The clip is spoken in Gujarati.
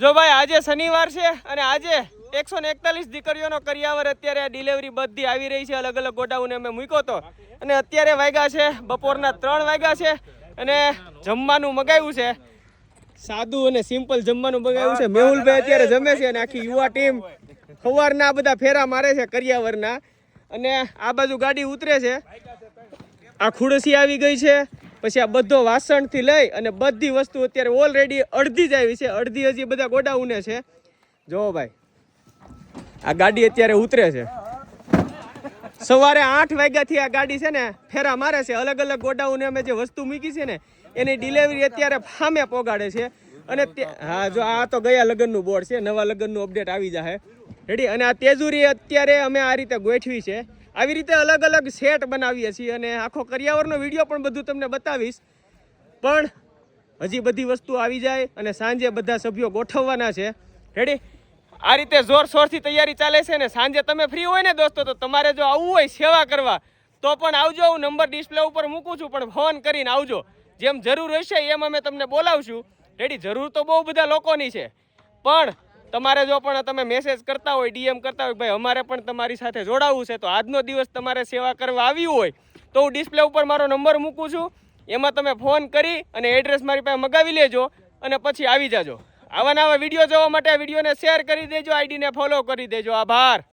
જો ભાઈ આજે શનિવાર છે અને આજે 141 દીકરીઓનો કરિયાવર અત્યારે ડિલિવરી બધી આવી રહી છે. અલગ અલગ ગોડાઉને અમે મૂક્યો તો અને અત્યારે વાગ્યા છે બપોરના 3 વાગ્યા છે અને જમવાનું મગાવ્યું છે. સાદું અને સિમ્પલ જમવાનું મગાવ્યું છે. મેહુલભાઈ અત્યારે જમે છે અને આખી યુવા ટીમ સવારના બધા ફેરા મારે છે કરિયાવરના. અને આ બાજુ ગાડી ઉતરે છે. આ ખુડસી આવી ગઈ છે. પછી આ બધો વાસણથી લઈ અને બધી વસ્તુ અત્યારે ઓલરેડી અડધી જ આવી છે, અડધી હજી બધા ગોડાઉને છે. જો ભાઈ આ ગાડી અત્યારે ઉતરે છે. સવારે 8 વાગ્યાથી આ ગાડી છે ને ફેરા મારે છે. અલગ અલગ ગોડાઉને અમે જે વસ્તુ મૂકી છે ને એની ડિલિવરી અત્યારે ફામે પોગાડે છે. અને હા જો આ તો ગયા લગ્નનું બોર્ડ છે, નવા લગ્નનું અપડેટ આવી જશે રેડી. અને આ તેજુરી અત્યારે અમે આ રીતે ગોઠવી છે. આવી રીતે અલગ અલગ સેટ બનાવીએ છીએ અને આખો કરિયાવરનો વિડીયો પણ બધું તમને બતાવીશ. પણ હજી બધી વસ્તુ આવી જાય અને સાંજે બધા સભ્યો ગોઠવવાના છે રેડી. આ રીતે જોરશોરથી તૈયારી ચાલે છે ને સાંજે તમે ફ્રી હોય ને દોસ્તો તો તમારે જો આવવું હોય સેવા કરવા તો પણ આવજો. હું નંબર ડિસ્પ્લે ઉપર મૂકું છું, પણ ફોન કરીને આવજો. જેમ જરૂર હશે એમ અમે તમને બોલાવશું રેડી. જરૂર તો બહુ બધા લોકોની છે, પણ તમારે જો પણ તમે મેસેજ કરતા હોય, ડીએમ કરતા હોય ભાઈ અમારે પણ તમારી સાથે જોડાવવું છે, તો આજનો દિવસ તમારે સેવા કરવા આવ્યું હોય તો હું ડિસ્પ્લે ઉપર મારો નંબર મૂકું છું. એમાં તમે ફોન કરી અને એડ્રેસ મારી પાસે મગાવી લેજો અને પછી આવી જાજો. આવા નવા વિડીયો જોવા માટે વિડીયોને શેર કરી દેજો, આઈડીને ફોલો કરી દેજો. આભાર.